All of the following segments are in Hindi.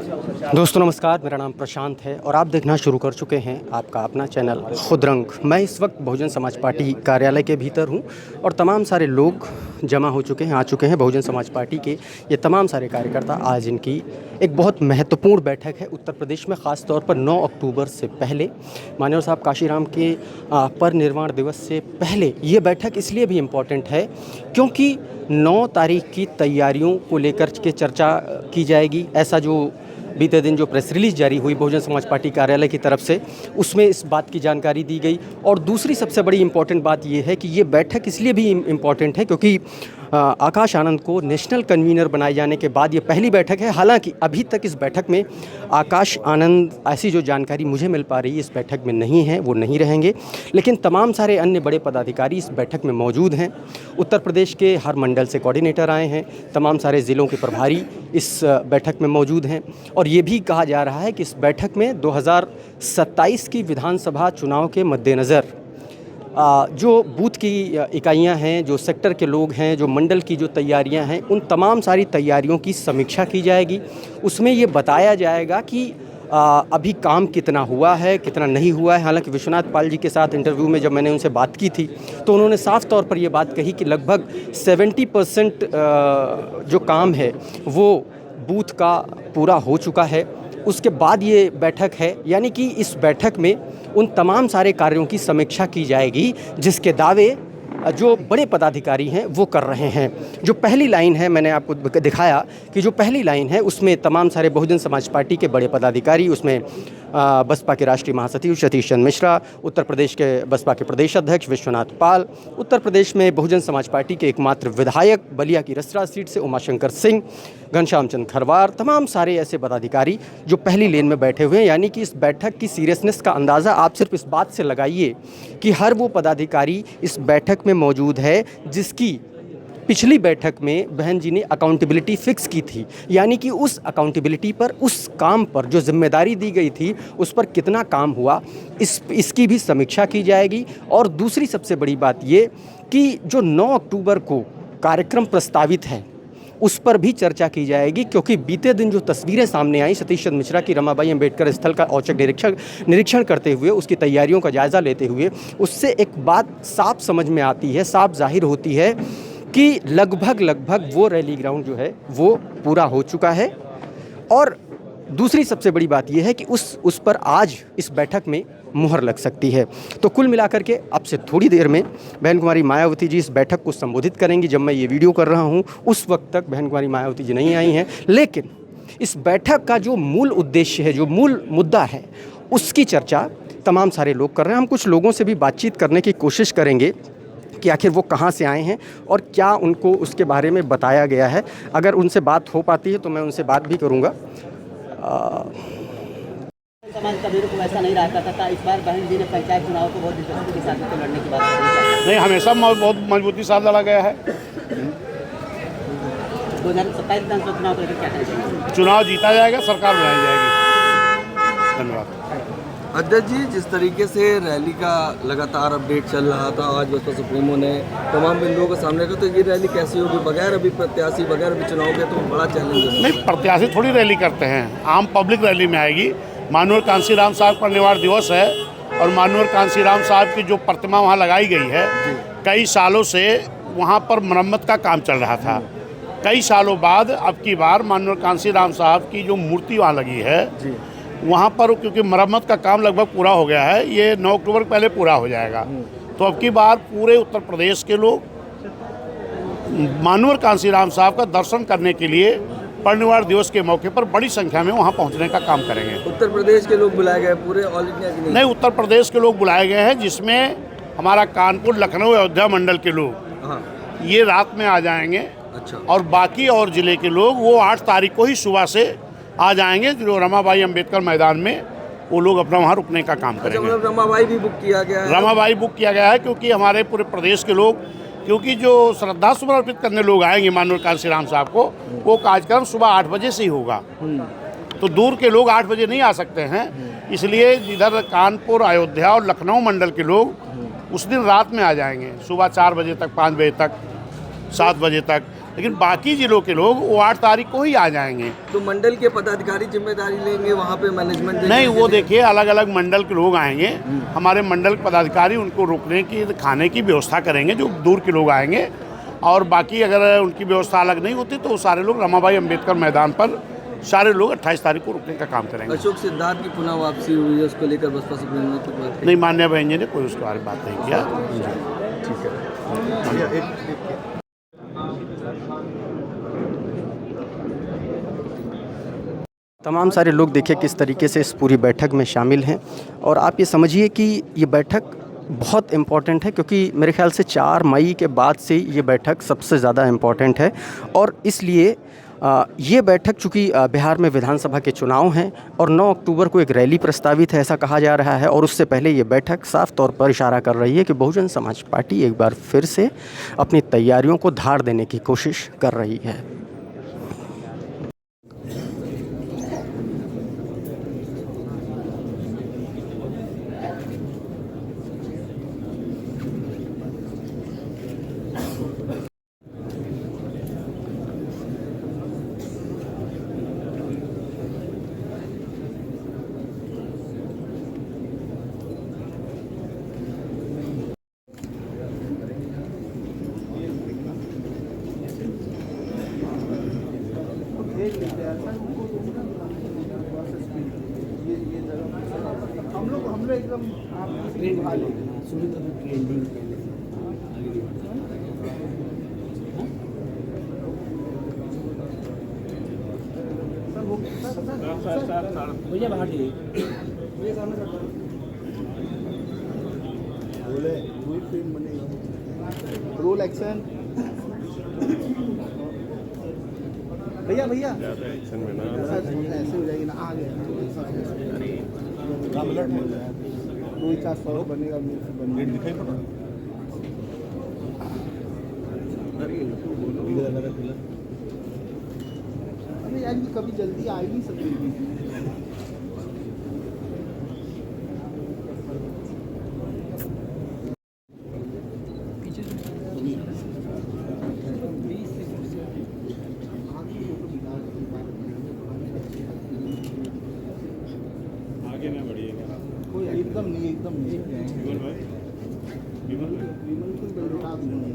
दोस्तों नमस्कार, मेरा नाम प्रशांत है और आप देखना शुरू कर चुके हैं आपका अपना चैनल खुद रंग। मैं इस वक्त बहुजन समाज पार्टी कार्यालय के भीतर हूं और तमाम सारे लोग जमा हो चुके हैं, आ चुके हैं। बहुजन समाज पार्टी के ये तमाम सारे कार्यकर्ता आज इनकी एक बहुत महत्वपूर्ण बैठक है उत्तर प्रदेश में, ख़ास तौर पर 9 अक्टूबर से पहले, माननीय साहब काशीराम के परिनिर्वाण दिवस से पहले ये बैठक इसलिए भी इम्पॉर्टेंट है क्योंकि 9 तारीख की तैयारियों को लेकर के चर्चा की जाएगी। ऐसा जो बीते दिन जो प्रेस रिलीज़ जारी हुई बहुजन समाज पार्टी कार्यालय की तरफ से, उसमें इस बात की जानकारी दी गई। और दूसरी सबसे बड़ी इम्पॉर्टेंट बात ये है कि ये बैठक इसलिए भी इम्पॉर्टेंट है क्योंकि आकाश आनंद को नेशनल कन्वीनर बनाए जाने के बाद ये पहली बैठक है। हालांकि अभी तक इस बैठक में आकाश आनंद, ऐसी जो जानकारी मुझे मिल पा रही है, इस बैठक में नहीं है, वो नहीं रहेंगे। लेकिन तमाम सारे अन्य बड़े पदाधिकारी इस बैठक में मौजूद हैं। उत्तर प्रदेश के हर मंडल से कोऑर्डिनेटर आए हैं, तमाम सारे ज़िलों के प्रभारी इस बैठक में मौजूद हैं। और ये भी कहा जा रहा है कि इस बैठक में 2027 की विधानसभा चुनाव के मद्देनज़र जो बूथ की इकाइयां हैं, जो सेक्टर के लोग हैं, जो मंडल की जो तैयारियां हैं, उन तमाम सारी तैयारियों की समीक्षा की जाएगी। उसमें ये बताया जाएगा कि अभी काम कितना हुआ है, कितना नहीं हुआ है। हालांकि विश्वनाथ पाल जी के साथ इंटरव्यू में जब मैंने उनसे बात की थी तो उन्होंने साफ तौर पर ये बात कही कि लगभग 70% जो काम है वो बूथ का पूरा हो चुका है। उसके बाद ये बैठक है, यानी कि इस बैठक में उन तमाम सारे कार्यों की समीक्षा की जाएगी जिसके दावे जो बड़े पदाधिकारी हैं वो कर रहे हैं। जो पहली लाइन है, मैंने आपको दिखाया कि जो पहली लाइन है उसमें तमाम सारे बहुजन समाज पार्टी के बड़े पदाधिकारी, उसमें बसपा के राष्ट्रीय महासचिव सतीश चंद्र मिश्रा, उत्तर प्रदेश के बसपा के प्रदेश अध्यक्ष विश्वनाथ पाल, उत्तर प्रदेश में बहुजन समाज पार्टी के एकमात्र विधायक बलिया की रसरा सीट से उमाशंकर सिंह, घनश्याम चंद्र खरवार, तमाम सारे ऐसे पदाधिकारी जो पहली लेन में बैठे हुए हैं। यानी कि इस बैठक की सीरियसनेस का अंदाज़ा आप सिर्फ इस बात से लगाइए कि हर वो पदाधिकारी इस बैठक में मौजूद है जिसकी पिछली बैठक में बहन जी ने अकाउंटेबिलिटी फिक्स की थी। यानी कि उस अकाउंटेबिलिटी पर, उस काम पर जो जिम्मेदारी दी गई थी उस पर कितना काम हुआ, इसकी भी समीक्षा की जाएगी। और दूसरी सबसे बड़ी बात ये कि जो 9 अक्टूबर को कार्यक्रम प्रस्तावित है उस पर भी चर्चा की जाएगी, क्योंकि बीते दिन जो तस्वीरें सामने आई सतीश चंद्र मिश्रा की रमाबाई अंबेडकर स्थल का औचक निरीक्षण करते हुए, उसकी तैयारियों का जायज़ा लेते हुए, उससे एक बात साफ समझ में आती है, साफ जाहिर होती है कि लगभग वो रैली ग्राउंड जो है वो पूरा हो चुका है। और दूसरी सबसे बड़ी बात यह है कि उस पर आज इस बैठक में मुहर लग सकती है। तो कुल मिलाकर के अब से थोड़ी देर में बहन कुमारी मायावती जी इस बैठक को संबोधित करेंगी। जब मैं ये वीडियो कर रहा हूँ उस वक्त तक बहन कुमारी मायावती जी नहीं आई हैं, लेकिन इस बैठक का जो मूल उद्देश्य है, जो मूल मुद्दा है, उसकी चर्चा तमाम सारे लोग कर रहे हैं। हम कुछ लोगों से भी बातचीत करने की कोशिश करेंगे कि आखिर वो कहाँ से आए हैं और क्या उनको उसके बारे में बताया गया है। अगर उनसे बात हो पाती है तो मैं उनसे बात भी करूँगा। समाज का को वैसा नहीं रहा करता था। इस बार बहन जी ने पंचायत चुनाव को बहुत दिलचस्पी के साथ तो लड़ने की बात कही। नहीं, हमेशा बहुत मजबूती साथ लड़ा गया है। 2027 विधानसभा चुनाव को लेकर क्या कहेंगे? चुनाव जीता जाएगा, सरकार बनाई जाएगी। धन्यवाद। अध्यक्ष जी, जिस तरीके से रैली का लगातार अपडेट चल रहा था, आज बसपा सुप्रीमो ने तमाम बिंदुओं के सामने रखा, तो ये रैली कैसी होगी? बगैर अभी प्रत्याशी, बगैर अभी चुनाव के, तो बड़ा चैलेंज है। नहीं, प्रत्याशी थोड़ी रैली करते हैं, आम पब्लिक रैली में आएगी। माननीय कांशीराम साहब परिनिर्वाण दिवस है और माननीय कांशीराम साहब की जो प्रतिमा वहाँ लगाई गई है, कई सालों से वहाँ पर मरम्मत का काम चल रहा था। कई सालों बाद अब की बार माननीय कांशीराम साहब की जो मूर्ति वहाँ लगी है, वहाँ पर क्योंकि मरम्मत का काम लगभग पूरा हो गया है, ये 9 अक्टूबर पहले पूरा हो जाएगा। तो अब की बार पूरे उत्तर प्रदेश के लोग माननीय कांशीराम साहब का दर्शन करने के लिए परिनिर्वाण दिवस के मौके पर बड़ी संख्या में वहाँ पहुँचने का काम करेंगे। उत्तर प्रदेश के लोग बुलाए गए, पूरे ऑल इंडिया के नहीं, उत्तर प्रदेश के लोग बुलाए गए हैं, जिसमें हमारा कानपुर, लखनऊ, अयोध्या मंडल के लोग ये रात में आ जाएंगे। अच्छा। और बाकी और ज़िले के लोग वो 8 तारीख को ही सुबह से आ जाएंगे, जो रमाबाई अंबेडकर मैदान में वो लोग अपना वहाँ रुकने का काम करेंगे। मतलब रमाबाई भी बुक किया गया है? रमाबाई बुक किया गया है क्योंकि हमारे पूरे प्रदेश के लोग, क्योंकि जो श्रद्धा सुमन अर्पित करने लोग आएंगे माननीय कांशीराम साहब को, वो कार्यक्रम सुबह 8 बजे से ही होगा। तो दूर के लोग 8 बजे नहीं आ सकते हैं, इसलिए इधर कानपुर, अयोध्या और लखनऊ मंडल के लोग उस दिन रात में आ जाएंगे, सुबह 4 बजे तक, 5 बजे तक, 7 बजे तक। लेकिन बाकी जिलों के लोग वो 8 तारीख को ही आ जाएंगे। तो मंडल के पदाधिकारी जिम्मेदारी लेंगे वहाँ पे मैनेजमेंट नहीं, वो देखिए अलग अलग मंडल के लोग आएंगे, हमारे मंडल के पदाधिकारी उनको रुकने की, खाने की व्यवस्था करेंगे जो दूर के लोग आएंगे। और बाकी अगर उनकी व्यवस्था अलग नहीं होती तो वो सारे लोग रमाबाई अंबेडकर मैदान पर सारे लोग 28 तारीख को रुकने का काम करेंगे। अशोक सिद्धार्थ की पुनः वापसी हुई है, उसको लेकर बसपा सुप्रीमो ने कुछ बात कही? नहीं, माननीय बहन जी ने कोई उसके बारे में बात नहीं किया। ठीक है। तमाम सारे लोग देखिए किस तरीके से इस पूरी बैठक में शामिल हैं और आप ये समझिए कि ये बैठक बहुत इम्पॉर्टेंट है क्योंकि मेरे ख्याल से 4 मई के बाद से ये बैठक सबसे ज़्यादा इम्पॉर्टेंट है। और इसलिए ये बैठक चूँकि बिहार में विधानसभा के चुनाव हैं और 9 अक्टूबर को एक रैली प्रस्तावित है ऐसा कहा जा रहा है, और उससे पहले ये बैठक साफ तौर पर इशारा कर रही है कि बहुजन समाज पार्टी एक बार फिर से अपनी तैयारियों को धार देने की कोशिश कर रही है। हम लोग एकदम भैया बाहर जी रोल एक्शन भैया भैया एक्शन में ना ऐसे हो जाएगी ना आ गया 2-4 बनेगा दिखाई पड़ा। अरे यार ये कभी जल्दी आ ही नहीं सकती। आगे ना बढ़िएगा। कोई एकदम नहीं विमल भाई, विमल भाई, विमल को बैठा दूंगा।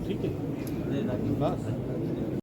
ठीक है बस।